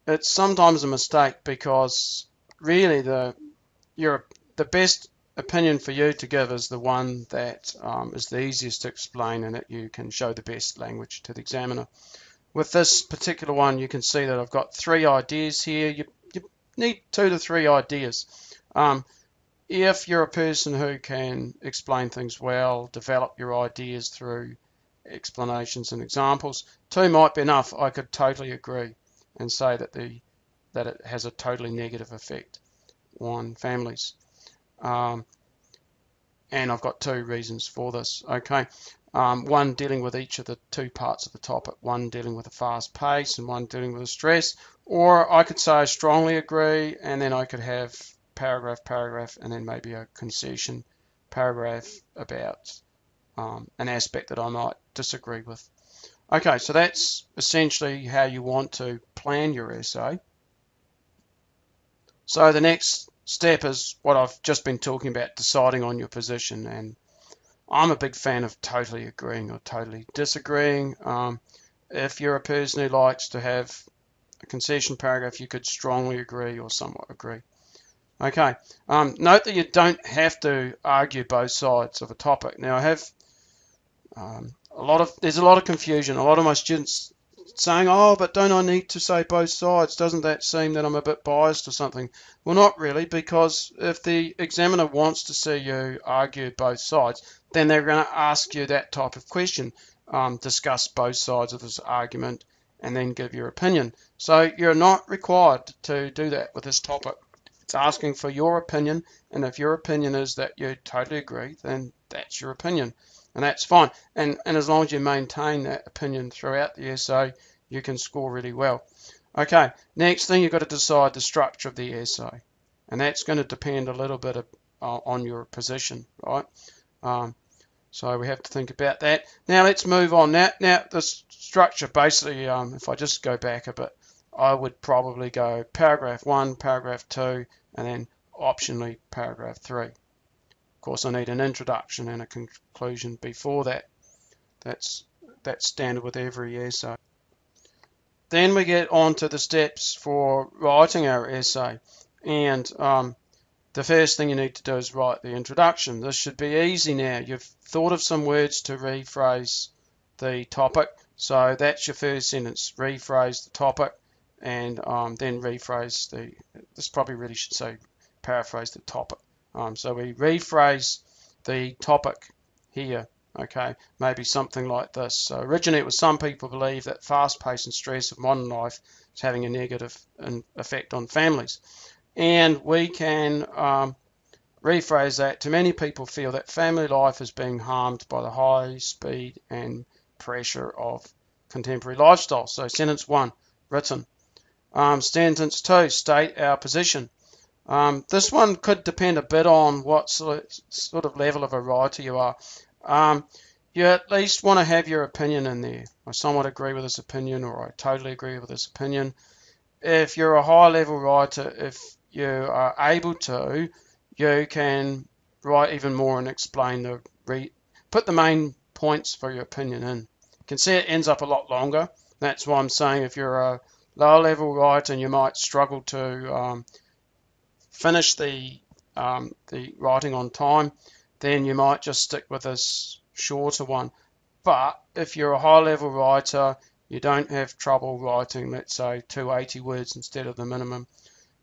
It's sometimes a mistake because really the best opinion for you to give is the one that is the easiest to explain and that you can show the best language to the examiner. With this particular one, you can see that I've got 3 ideas here. You need 2 to 3 ideas. If you're a person who can explain things well, develop your ideas through explanations and examples, 2 might be enough. I could totally agree and say that it has a totally negative effect on families. And I've got 2 reasons for this. Okay, one dealing with each of the 2 parts of the topic, one dealing with a fast pace and one dealing with a stress. Or I could say I strongly agree, and then I could have paragraph, and then maybe a concession paragraph about an aspect that I might disagree with. Okay, so that's essentially how you want to plan your essay. So the next step is what I've just been talking about, deciding on your position. And I'm a big fan of totally agreeing or totally disagreeing. If you're a person who likes to have a concession paragraph, you could strongly agree or somewhat agree. Okay, note that you don't have to argue both sides of a topic. Now I have there's a lot of confusion. A lot of my students saying, oh, but don't I need to say both sides? Doesn't that seem that I'm a bit biased or something? Well, not really, because if the examiner wants to see you argue both sides, then they're going to ask you that type of question, discuss both sides of this argument, and then give your opinion. So you're not required to do that with this topic. It's asking for your opinion, and if your opinion is that you totally agree, then that's your opinion. And that's fine. And as long as you maintain that opinion throughout the essay, you can score really well. Okay, next thing, you've got to decide the structure of the essay. And that's going to depend a little bit on your position, right? So we have to think about that. Now let's move on. Now the structure, basically, if I just go back a bit, I would probably go paragraph 1, paragraph 2, and then optionally paragraph 3. Of course, I need an introduction and a conclusion before that. That's standard with every essay. Then we get on to the steps for writing our essay. And the first thing you need to do is write the introduction. This should be easy now. You've thought of some words to rephrase the topic. So that's your first sentence. Rephrase the topic and then rephrase this probably really should say paraphrase the topic. So we rephrase the topic here, okay? Maybe something like this. So originally it was some people believe that fast pace and stress of modern life is having a negative effect on families. And we can rephrase that to many people feel that family life is being harmed by the high speed and pressure of contemporary lifestyle. So sentence 1, written. Sentence 2, state our position. This one could depend a bit on what sort of level of a writer you are. You at least want to have your opinion in there. I somewhat agree with this opinion, or I totally agree with this opinion. If you're a high level writer, if you are able to, you can write even more and explain put the main points for your opinion in. You can see it ends up a lot longer. That's why I'm saying if you're a low level writer and you might struggle to finish the writing on time, then you might just stick with this shorter one. But if you're a high level writer, you don't have trouble writing, let's say 280 words instead of the minimum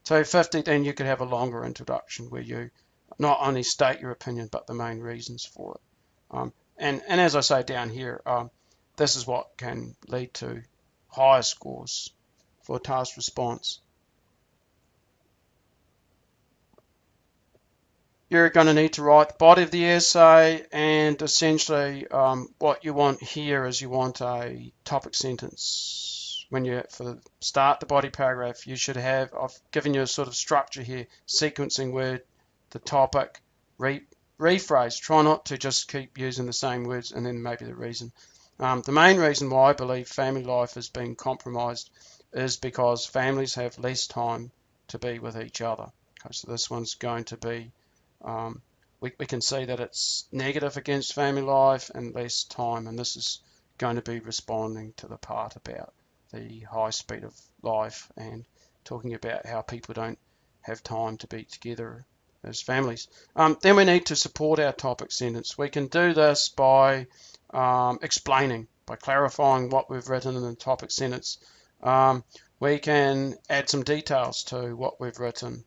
250, then you could have a longer introduction where you not only state your opinion but the main reasons for it. And as I say down here, this is what can lead to higher scores for task response. You're going to need to write the body of the essay, and essentially what you want here is you want a topic sentence. When you start the body paragraph, you should have, I've given you a sort of structure here, sequencing word, the topic, rephrase. Try not to just keep using the same words and then maybe the reason. The main reason why I believe family life is being compromised is because families have less time to be with each other. Okay, so this one's going to be we can see that it's negative against family life and less time, and this is going to be responding to the part about the high speed of life and talking about how people don't have time to be together as families. Then we need to support our topic sentence. We can do this by explaining, by clarifying what we've written in the topic sentence. We can add some details to what we've written,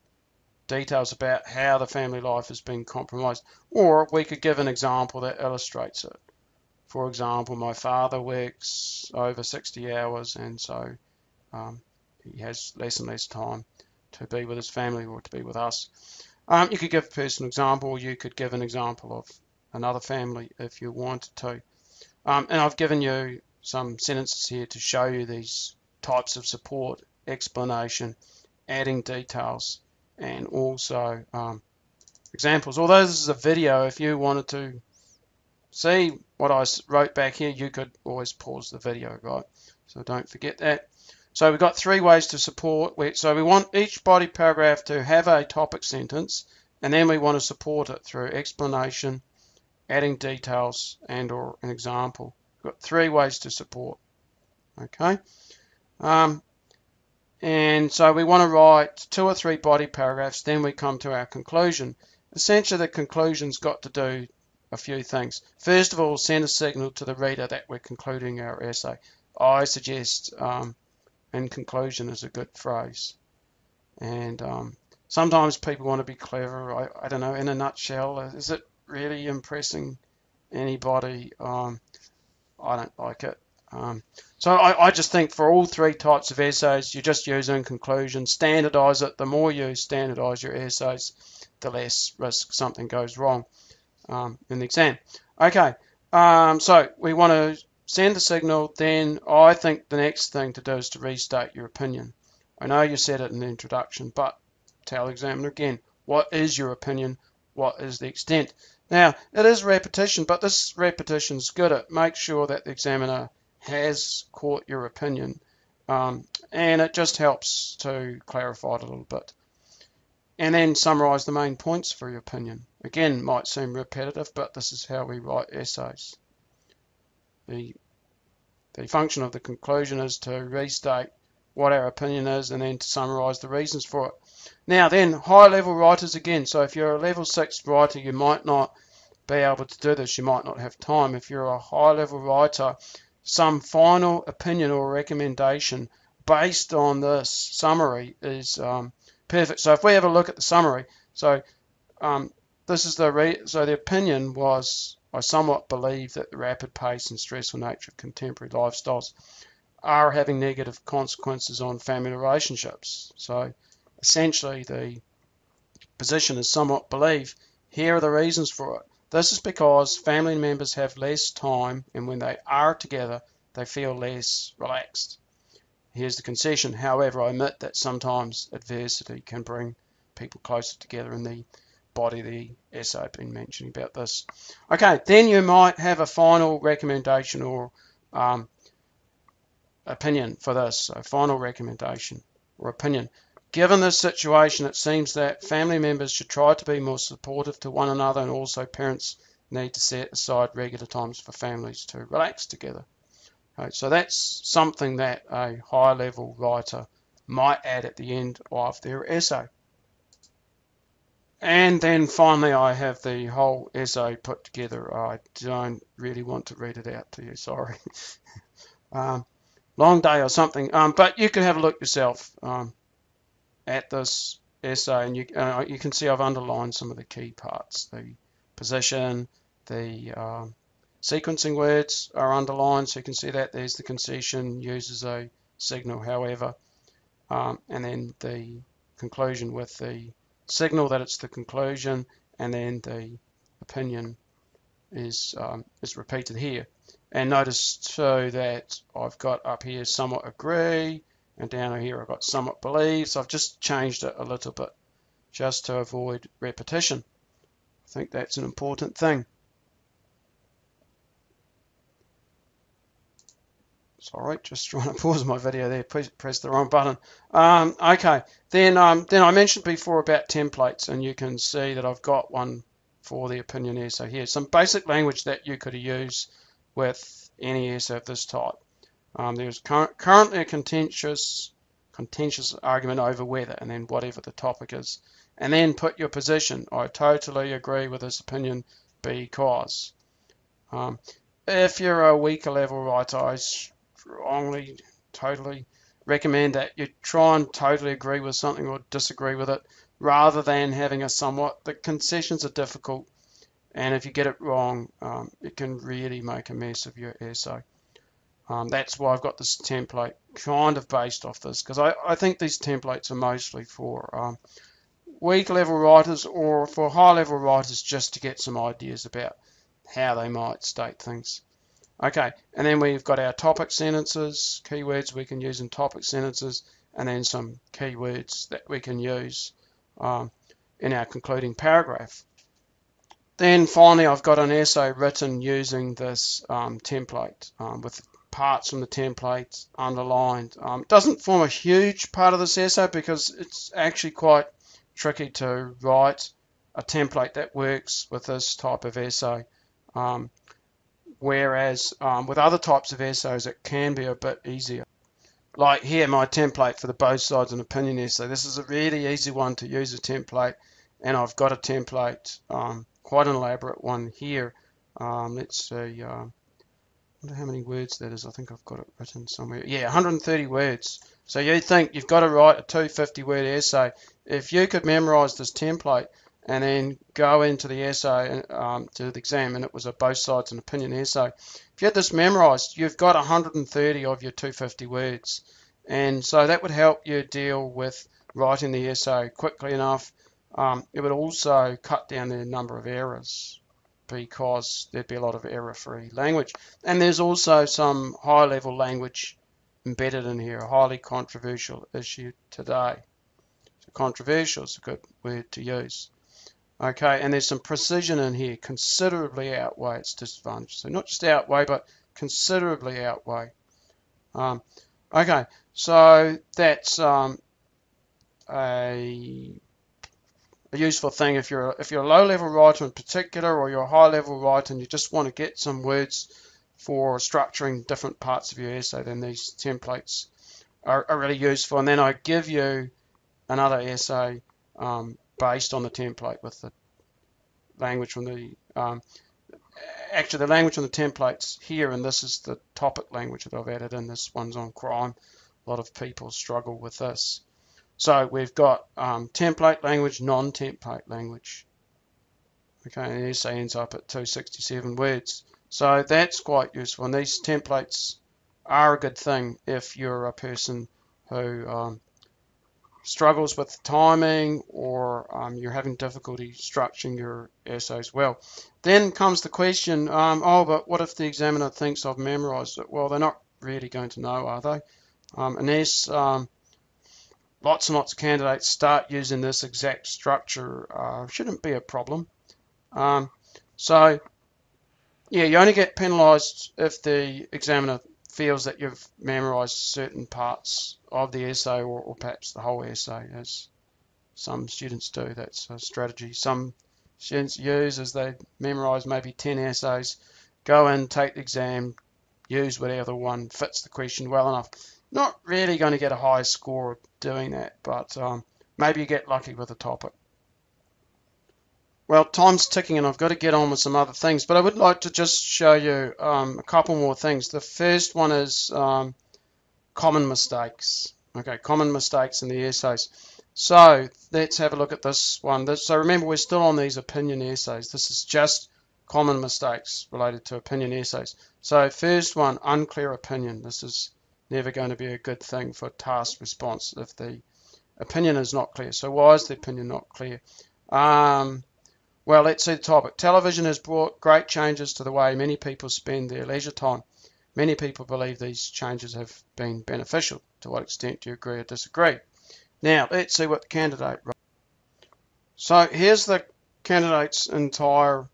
details about how the family life has been compromised, or we could give an example that illustrates it. For example, my father works over 60 hours, and so he has less and less time to be with his family or to be with us. You could give a personal example, or you could give an example of another family if you wanted to. And I've given you some sentences here to show you these types of support, explanation, adding details, and also examples. Although this is a video, if you wanted to see what I wrote back here, you could always pause the video, right? So don't forget that. So we've got 3 ways to support. So we want each body paragraph to have a topic sentence, and then we want to support it through explanation, adding details, and or an example. We've got 3 ways to support. Okay. And so we want to write 2 or 3 body paragraphs, then we come to our conclusion. Essentially, the conclusion's got to do a few things. First of all, send a signal to the reader that we're concluding our essay. I suggest in conclusion is a good phrase. And sometimes people want to be clever. I don't know, in a nutshell, is it really impressing anybody? I don't like it. So I just think for all 3 types of essays, you just use in conclusion, standardize it. The more you standardize your essays, the less risk something goes wrong in the exam. Okay, so we want to send the signal. Then I think the next thing to do is to restate your opinion. I know you said it in the introduction, but tell the examiner again, what is your opinion? What is the extent? Now, it is repetition, but this repetition is good. It makes sure that the examiner has caught your opinion, and it just helps to clarify it a little bit. And then summarize the main points for your opinion. Again, might seem repetitive, but this is how we write essays. The function of the conclusion is to restate what our opinion is and then to summarize the reasons for it. Now then, high-level writers again. So if you're a level 6 writer, you might not be able to do this. You might not have time. If you're a high-level writer, some final opinion or recommendation based on this summary is perfect. So if we have a look at the summary, so this is so the opinion was, I somewhat believe that the rapid pace and stressful nature of contemporary lifestyles are having negative consequences on family relationships. So essentially the position is somewhat believe. Here are the reasons for it. This is because family members have less time, and when they are together, they feel less relaxed. Here's the concession. However, I admit that sometimes adversity can bring people closer together, in the body of the essay I've been mentioning about this. Okay, then you might have a final recommendation or opinion for this. So final recommendation or opinion. Given this situation, it seems that family members should try to be more supportive to one another, and also parents need to set aside regular times for families to relax together. Okay, so that's something that a high-level writer might add at the end of their essay. And then finally, I have the whole essay put together. I don't really want to read it out to you, sorry. Long day or something, but you can have a look yourself at this essay, and you can see I've underlined some of the key parts. The position, the sequencing words are underlined, so you can see that there's the concession, uses a signal, however, and then the conclusion with the signal that it's the conclusion, and then the opinion is repeated here. And notice too that I've got up here somewhat agree, and down here I've got somewhat believe, so I've just changed it a little bit just to avoid repetition. I think that's an important thing. Sorry, just trying to pause my video there. Press the wrong button. Okay, then I mentioned before about templates, and you can see that I've got one for the opinion essay here. Some basic language that you could use with any essay of this type. There's currently a contentious argument over whether, and then whatever the topic is, and then put your position. I totally agree with this opinion because. If you're a weaker level writer, I strongly, totally recommend that you try and totally agree with something or disagree with it, rather than having a somewhat. The concessions are difficult, and if you get it wrong, it can really make a mess of your essay. That's why I've got this template kind of based off this, because I think these templates are mostly for weak level writers or for high level writers, just to get some ideas about how they might state things. Okay, and then we've got our topic sentences, keywords we can use in topic sentences, and then some keywords that we can use in our concluding paragraph. Then finally, I've got an essay written using this template with parts from the template underlined. It doesn't form a huge part of this essay because it's actually quite tricky to write a template that works with this type of essay. Whereas with other types of essays it can be a bit easier. Like here, my template for the both sides an opinion essay. This is a really easy one to use a template, and I've got a template, quite an elaborate one here. Let's see, I wonder how many words that is. I think I've got it written somewhere. Yeah, 130 words. So you think you've got to write a 250 word essay. If you could memorize this template and then go into the essay to the exam, and it was a both sides an opinion essay. If you had this memorized, you've got 130 of your 250 words, and so that would help you deal with writing the essay quickly enough. It would also cut down the number of errors because there'd be a lot of error-free language, and there's also some high-level language embedded in here, a highly controversial issue today. So controversial is a good word to use. Okay, and there's some precision in here, considerably outweigh its disadvantages. So not just outweigh, but considerably outweigh. Okay, so that's a useful thing if you're a low-level writer in particular, or you're a high-level writer and you just want to get some words for structuring different parts of your essay. Then these templates are really useful. And then I give you another essay based on the template with the language from the actually the language on the templates here, and this is the topic language that I've added in. This one's on crime. A lot of people struggle with this. So we've got template language, non-template language. Okay, and the essay ends up at 267 words. So that's quite useful, and these templates are a good thing if you're a person who struggles with timing, or you're having difficulty structuring your essays well. Then comes the question, oh, but what if the examiner thinks I've memorized it? Well, they're not really going to know, are they? Unless lots and lots of candidates start using this exact structure, shouldn't be a problem. So, yeah, you only get penalised if the examiner feels that you've memorised certain parts of the essay, or perhaps the whole essay, as some students do. That's a strategy some students use, as they memorise maybe 10 essays, go in, take the exam, use whatever one fits the question well enough. Not really going to get a high score doing that, but maybe you get lucky with a topic. Well, time's ticking and I've got to get on with some other things, but I would like to just show you a couple more things. The first one is common mistakes. Okay, common mistakes in the essays. So let's have a look at this one. So remember, we're still on these opinion essays. This is just common mistakes related to opinion essays. So first one, unclear opinion. This is never going to be a good thing for task response if the opinion is not clear. So why is the opinion not clear? Well, let's see the topic. Television has brought great changes to the way many people spend their leisure time. Many people believe these changes have been beneficial. To what extent do you agree or disagree? Now, let's see what the candidate wrote. So here's the candidate's entire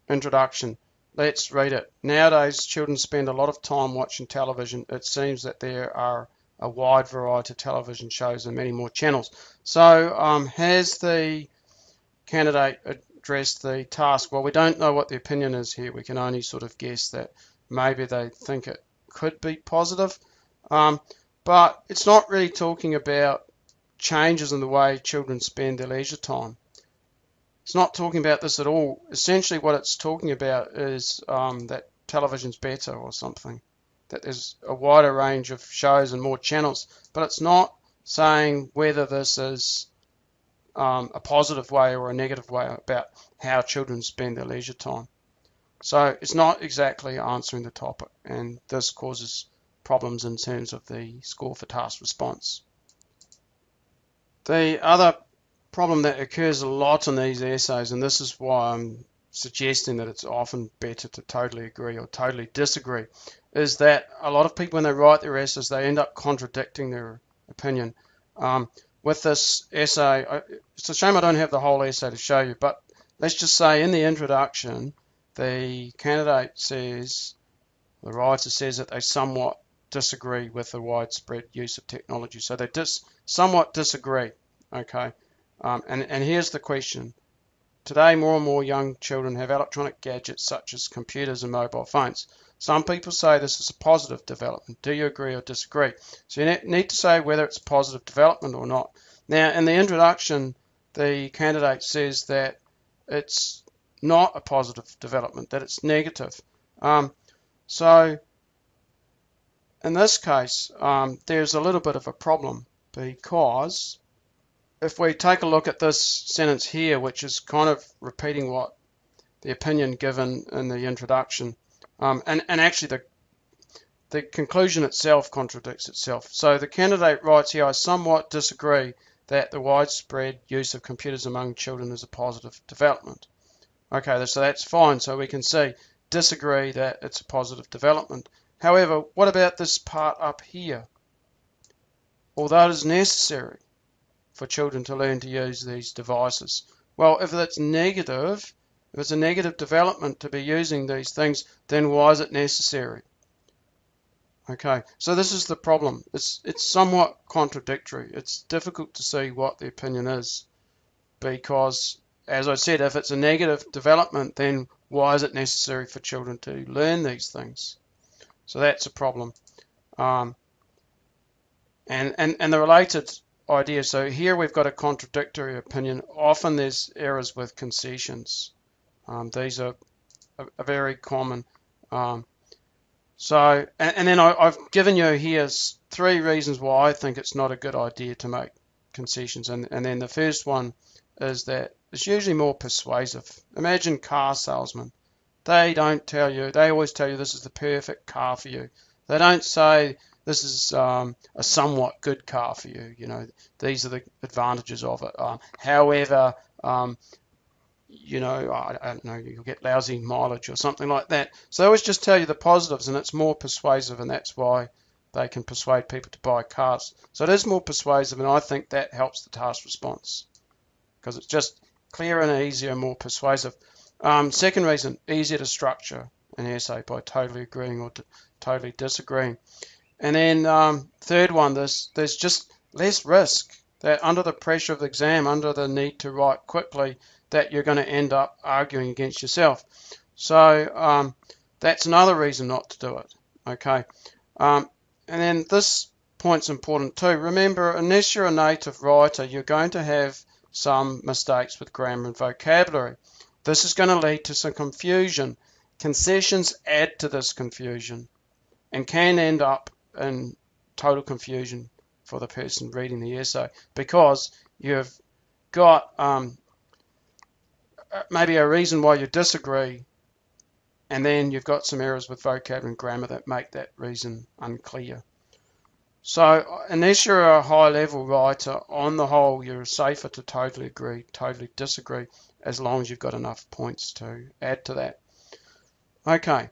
introduction. Let's read it. Nowadays, children spend a lot of time watching television. It seems that there are a wide variety of television shows and many more channels. So, has the candidate addressed the task? Well, we don't know what the opinion is here. We can only sort of guess that maybe they think it could be positive. But it's not really talking about changes in the way children spend their leisure time. It's not talking about this at all. Essentially what it's talking about is that television's better or something, that there's a wider range of shows and more channels, but it's not saying whether this is a positive way or a negative way about how children spend their leisure time. So it's not exactly answering the topic, and this causes problems in terms of the score for task response. The other problem that occurs a lot in these essays, and this is why I'm suggesting that it's often better to totally agree or totally disagree, is that a lot of people, when they write their essays, they end up contradicting their opinion. With this essay, it's a shame I don't have the whole essay to show you, but let's just say in the introduction, the candidate says, the writer says that they somewhat disagree with the widespread use of technology. So they somewhat disagree, okay? And here's the question. Today, more and more young children have electronic gadgets such as computers and mobile phones. Some people say this is a positive development. Do you agree or disagree? So you need to say whether it's positive development or not. Now, in the introduction, the candidate says that it's not a positive development, that it's negative. So in this case, there's a little bit of a problem, because if we take a look at this sentence here, which is kind of repeating what the opinion given in the introduction, and actually the conclusion itself contradicts itself. So the candidate writes here, I somewhat disagree that the widespread use of computers among children is a positive development. Okay, so that's fine. So we can see, disagree that it's a positive development. However, what about this part up here? Although it is necessary for children to learn to use these devices. Well, if it's negative, if it's a negative development to be using these things, then why is it necessary? Okay, so this is the problem. It's somewhat contradictory. It's difficult to see what the opinion is, because, as I said, if it's a negative development, then why is it necessary for children to learn these things? So that's a problem. And the related idea, so here we've got a contradictory opinion. Often there's errors with concessions. These are very common. So, and then I've given you here 3 reasons why I think it's not a good idea to make concessions. And then the first one is that it's usually more persuasive. Imagine car salesmen. They don't tell you, they always tell you this is the perfect car for you. They don't say this is a somewhat good car for you. You know, these are the advantages of it. However, you know, I don't know, you'll get lousy mileage or something like that. So they always just tell you the positives, and it's more persuasive, and that's why they can persuade people to buy cars. So it is more persuasive, and I think that helps the task response, because it's just clearer and easier and more persuasive. Second reason, easier to structure an essay by totally agreeing or totally disagreeing. And then third one, there's just less risk that under the pressure of the exam, under the need to write quickly, that you're going to end up arguing against yourself. So that's another reason not to do it. Okay. And then this point's important too. Remember, unless you're a native writer, you're going to have some mistakes with grammar and vocabulary. This is going to lead to some confusion. Concessions add to this confusion and can end up in total confusion for the person reading the essay, because you've got maybe a reason why you disagree, and then you've got some errors with vocabulary and grammar that make that reason unclear. So unless you're a high-level writer, on the whole, you're safer to totally agree, totally disagree, as long as you've got enough points to add to that. Okay.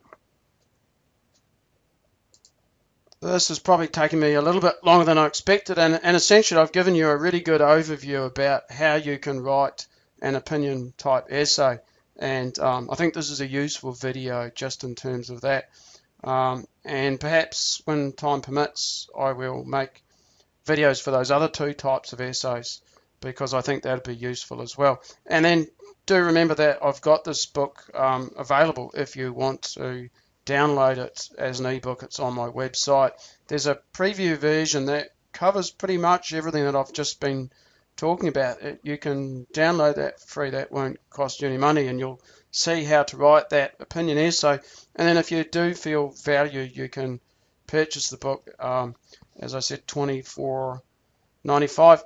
This has probably taken me a little bit longer than I expected, and essentially I've given you a really good overview about how you can write an opinion type essay. And I think this is a useful video just in terms of that. And perhaps when time permits, I will make videos for those other two types of essays, because I think that'd be useful as well. And then do remember that I've got this book available if you want to download it as an ebook. It's on my website. There's a preview version that covers pretty much everything that I've just been talking about. You can download that free. That won't cost you any money, and you'll see how to write that opinion essay. And then if you do feel value, you can purchase the book. As I said, $24.95.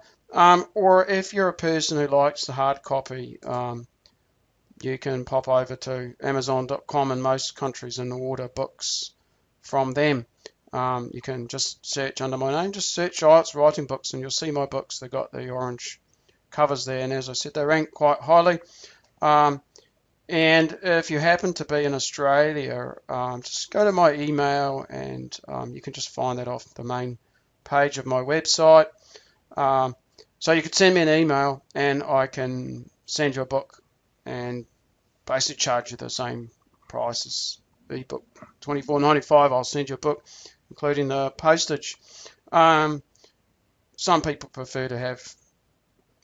Or if you're a person who likes the hard copy, you can pop over to Amazon.com in most countries and order books from them. You can just search under my name, just search IELTS Writing Books, and you'll see my books. They've got the orange covers there, and as I said, they rank quite highly. And if you happen to be in Australia, just go to my email, and you can just find that off the main page of my website. So you could send me an email, and I can send you a book and basically charge you the same price as the ebook, $24.95. I'll send you a book, including the postage. Some people prefer to have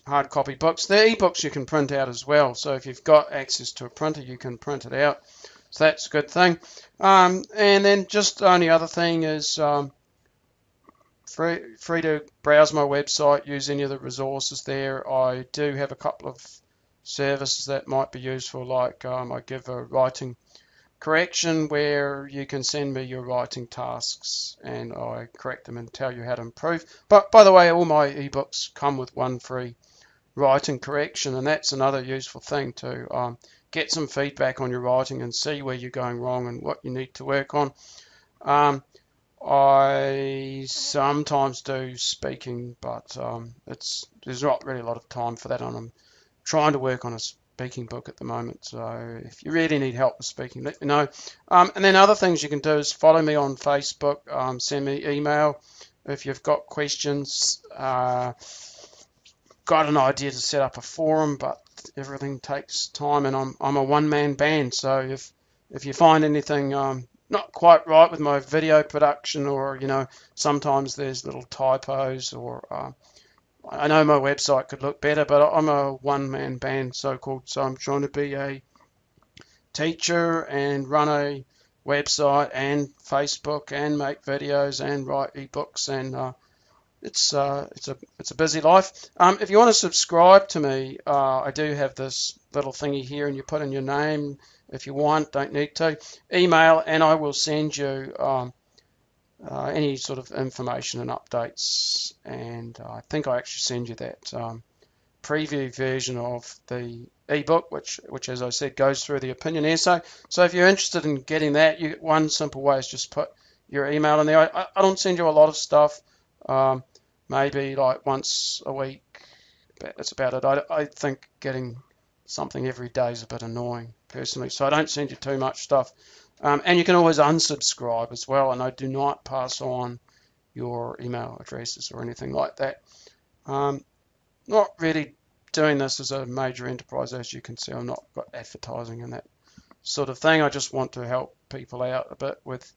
hard copy books. The ebooks you can print out as well. So if you've got access to a printer, you can print it out. So that's a good thing. And then just the only other thing is free to browse my website, use any of the resources there. I do have a couple of services that might be useful, like I give a writing correction where you can send me your writing tasks and I correct them and tell you how to improve. But by the way, all my ebooks come with one free writing correction, and that's another useful thing to get some feedback on your writing and see where you're going wrong and what you need to work on. I sometimes do speaking, but there's not really a lot of time for that, and I'm trying to work on a speaking book at the moment. So if you really need help with speaking, let me know. And then other things you can do is follow me on Facebook, send me email if you've got questions. Got an idea to set up a forum, but everything takes time, and I'm a one-man band. So if you find anything not quite right with my video production, or sometimes there's little typos, or I know my website could look better, but I'm a one-man band, so-called. So I'm trying to be a teacher and run a website and Facebook and make videos and write ebooks, and it's a busy life. If you want to subscribe to me, I do have this little thingy here, and you put in your name if you want. Don't need to. Email, and I will send you any sort of information and updates. And I think I actually send you that preview version of the ebook, which as I said, goes through the opinion essay. So if you're interested in getting that, one simple way is just put your email in there. I don't send you a lot of stuff. Maybe like once a week. That's about it. I think getting something every day is a bit annoying, personally. So I don't send you too much stuff. And you can always unsubscribe as well, and I do not pass on your email addresses or anything like that. Not really doing this as a major enterprise, as you can see. I'm not got advertising and that sort of thing. I just want to help people out a bit with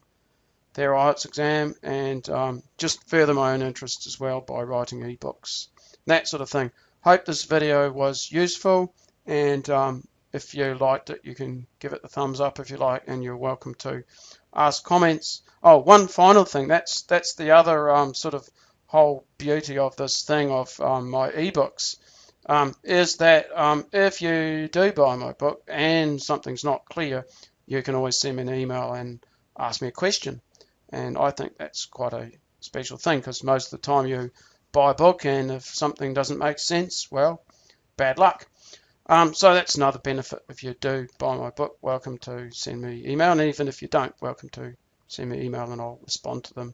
their IELTS exam, and just further my own interest as well by writing ebooks, that sort of thing. Hope this video was useful, and if you liked it, you can give it the thumbs up if you like, and you're welcome to ask comments. Oh, one final thing, that's the other sort of whole beauty of this thing of my ebooks, is that if you do buy my book and something's not clear, you can always send me an email and ask me a question. And I think that's quite a special thing, because most of the time you buy a book, and if something doesn't make sense, well, bad luck. So that's another benefit. If you do buy my book, welcome to send me email, and even if you don't, welcome to send me email, and I'll respond to them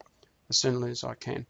as soon as I can.